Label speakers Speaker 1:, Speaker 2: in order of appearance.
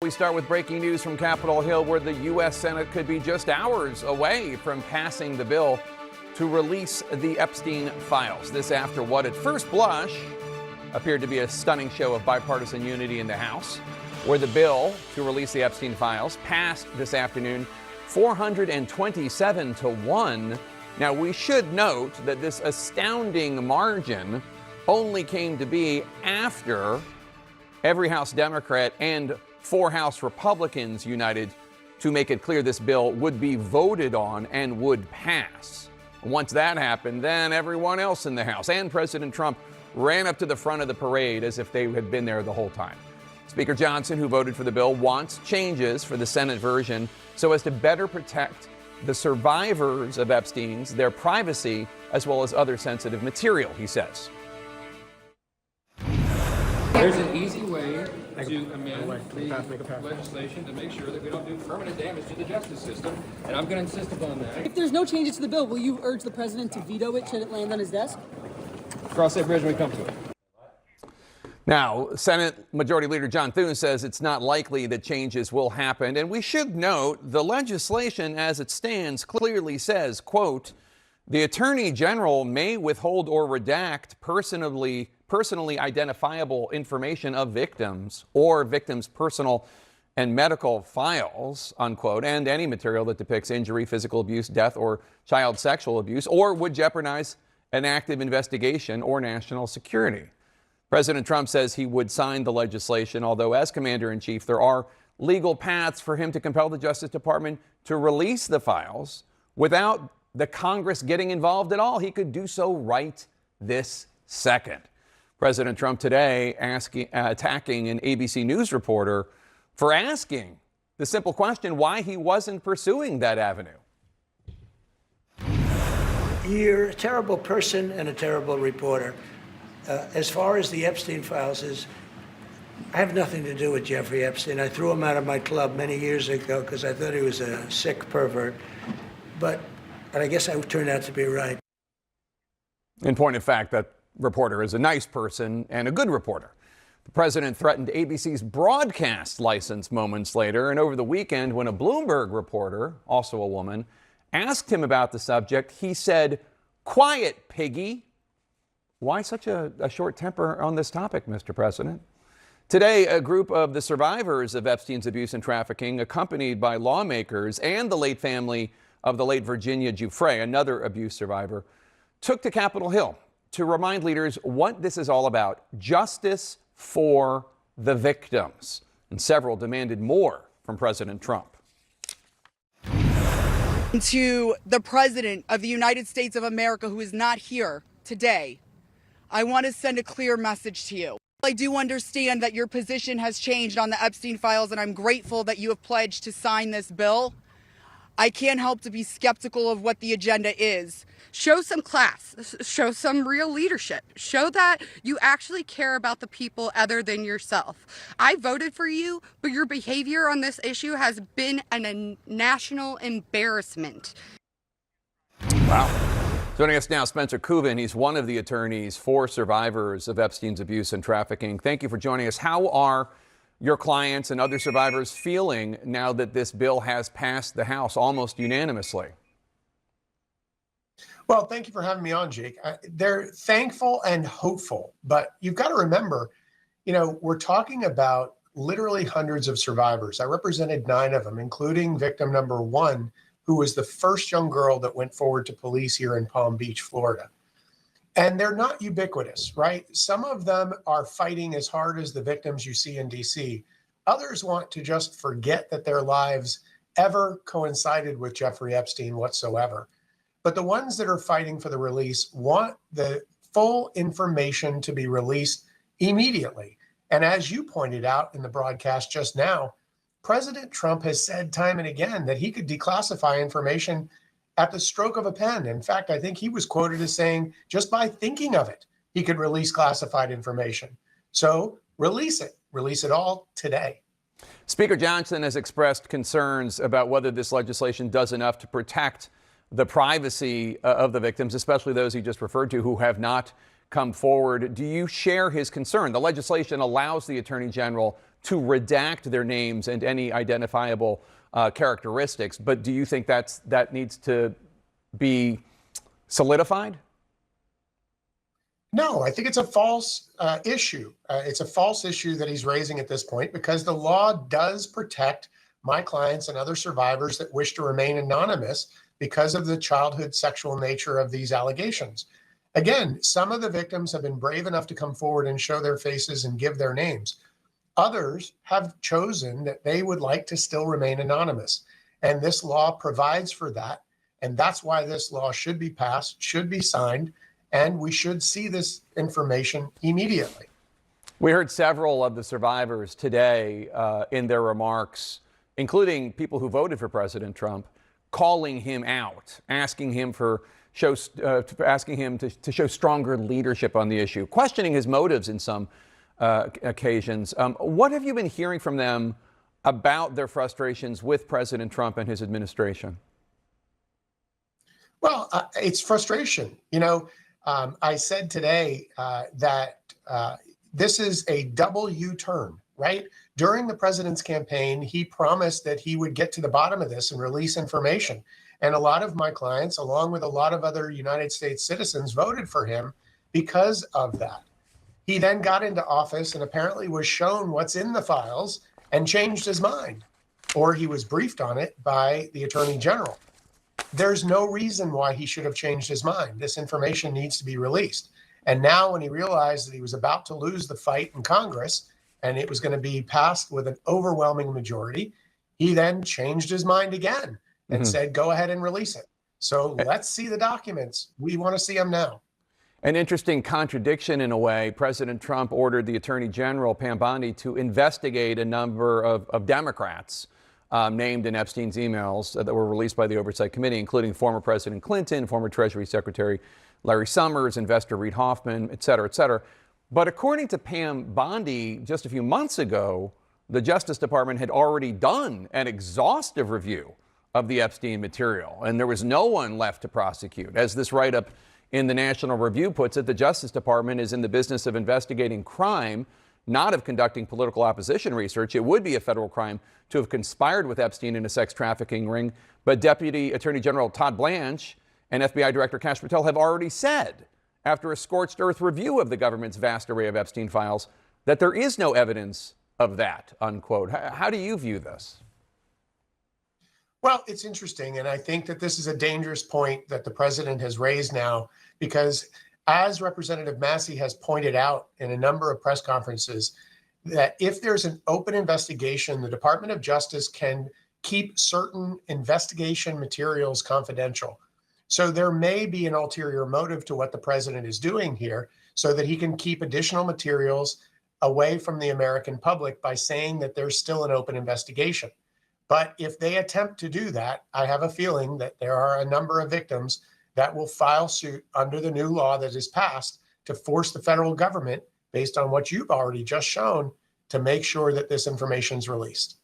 Speaker 1: We start with breaking news from Capitol Hill, where the U.S. Senate could be just hours away from passing the bill to release the Epstein files. This after what at first blush appeared to be a stunning show of bipartisan unity in the House, where the bill to release the Epstein files passed this afternoon 427 to 1. Now, we should note that this astounding margin only came to be after every House Democrat and 4 House Republicans united to make it clear this bill would be voted on and would pass. Once that happened, then everyone else in the House and President Trump ran up to the front of the parade as if they had been there the whole time. Speaker Johnson, who voted for the bill, wants changes for the Senate version so as to better protect the survivors of Epstein's, their privacy, as well as other sensitive material, he says.
Speaker 2: There's an easy way to amend the legislation to make sure that we don't do permanent damage to the justice system, and I'm going to insist upon that.
Speaker 3: If there's no changes to the bill, will you urge the president to veto it should it land on his desk?
Speaker 2: Cross that bridge when we come to it.
Speaker 1: Now, Senate Majority Leader John Thune says it's not likely that changes will happen. And we should note the legislation as it stands clearly says, quote, the Attorney General may withhold or redact personally identifiable information of victims or victims' personal and medical files, unquote, and any material that depicts injury, physical abuse, death, or child sexual abuse, or would jeopardize an active investigation or national security. President Trump says he would sign the legislation, although as commander-in-chief, there are legal paths for him to compel the Justice Department to release the files without the Congress getting involved at all. He could do so right this second. President Trump today attacking an ABC News reporter for asking the simple question why he wasn't pursuing that avenue.
Speaker 4: You're a terrible person and a terrible reporter. As far as the Epstein files is, I have nothing to do with Jeffrey Epstein. I threw him out of my club many years ago because I thought he was a sick pervert. But I guess I turned out to be right.
Speaker 1: In point of fact, that reporter is a nice person and a good reporter. The president threatened ABC's broadcast license moments later, and over the weekend, when a Bloomberg reporter, also a woman, asked him about the subject, he said, "Quiet, piggy." Why such a short temper on this topic, Mr. President? Today, a group of the survivors of Epstein's abuse and trafficking, accompanied by lawmakers and the late family of the late Virginia Giuffre, another abuse survivor, took to Capitol Hill to remind leaders what this is all about: justice for the victims. And several demanded more from President Trump.
Speaker 5: To the President of the United States of America, who is not here today, I want to send a clear message to you. I do understand that your position has changed on the Epstein files, and I'm grateful that you have pledged to sign this bill. I can't help to be skeptical of what the agenda is.
Speaker 6: Show some class, show some real leadership, show that you actually care about the people other than yourself. I voted for you, but your behavior on this issue has been a national embarrassment.
Speaker 1: Wow. Joining us now, Spencer Kuvin. He's one of the attorneys for survivors of Epstein's abuse and trafficking. Thank you for joining us. How are your clients and other survivors feeling now that this bill has passed the House almost unanimously?
Speaker 7: Well, thank you for having me on, Jake. They're thankful and hopeful, but you've got to remember, we're talking about literally hundreds of survivors. I represented 9 of them, including victim number 1, who was the first young girl that went forward to police here in Palm Beach, Florida. And they're not ubiquitous, right? Some of them are fighting as hard as the victims you see in DC. Others want to just forget that their lives ever coincided with Jeffrey Epstein whatsoever. But the ones that are fighting for the release want the full information to be released immediately. And as you pointed out in the broadcast just now, President Trump has said time and again that he could declassify information at the stroke of a pen. In fact, I think he was quoted as saying, just by thinking of it, he could release classified information. So release it all today.
Speaker 1: Speaker Johnson has expressed concerns about whether this legislation does enough to protect the privacy of the victims, especially those he just referred to who have not come forward. Do you share his concern? The legislation allows the Attorney General to redact their names and any identifiable characteristics. But do you think that needs to be solidified?
Speaker 7: No, I think it's a false issue. It's a false issue that he's raising at this point because the law does protect my clients and other survivors that wish to remain anonymous because of the childhood sexual nature of these allegations. Again, some of the victims have been brave enough to come forward and show their faces and give their names. Others have chosen that they would like to still remain anonymous. And this law provides for that. And that's why this law should be passed, should be signed, and we should see this information immediately.
Speaker 1: We heard several of the survivors today in their remarks, including people who voted for President Trump, calling him out, asking him to show stronger leadership on the issue, questioning his motives in some occasions. What have you been hearing from them about their frustrations with President Trump and his administration?
Speaker 7: Well, it's frustration. I said today that this is a double U-turn, right? During the president's campaign, he promised that he would get to the bottom of this and release information. And a lot of my clients, along with a lot of other United States citizens, voted for him because of that. He then got into office and apparently was shown what's in the files and changed his mind, or he was briefed on it by the Attorney General. There's no reason why he should have changed his mind. This information needs to be released. And now when he realized that he was about to lose the fight in Congress and it was going to be passed with an overwhelming majority, he then changed his mind again and said, go ahead and release it. So let's see the documents. We want to see them now.
Speaker 1: An interesting contradiction in a way. President Trump ordered the Attorney General, Pam Bondi, to investigate a number of Democrats named in Epstein's emails that were released by the Oversight Committee, including former President Clinton, former Treasury Secretary Larry Summers, investor Reid Hoffman, et cetera, et cetera. But according to Pam Bondi, just a few months ago, the Justice Department had already done an exhaustive review of the Epstein material, and there was no one left to prosecute. As this write-up in the National Review puts it, the Justice Department is in the business of investigating crime, not of conducting political opposition research. It would be a federal crime to have conspired with Epstein in a sex trafficking ring. But Deputy Attorney General Todd Blanche and FBI Director Kash Patel have already said, after a scorched earth review of the government's vast array of Epstein files, that there is no evidence of that, unquote. How do you view this?
Speaker 7: Well, it's interesting. And I think that this is a dangerous point that the president has raised now, because as Representative Massey has pointed out in a number of press conferences, that if there's an open investigation, the Department of Justice can keep certain investigation materials confidential. So there may be an ulterior motive to what the president is doing here so that he can keep additional materials away from the American public by saying that there's still an open investigation. But if they attempt to do that, I have a feeling that there are a number of victims that will file suit under the new law that is passed to force the federal government, based on what you've already just shown, to make sure that this information is released.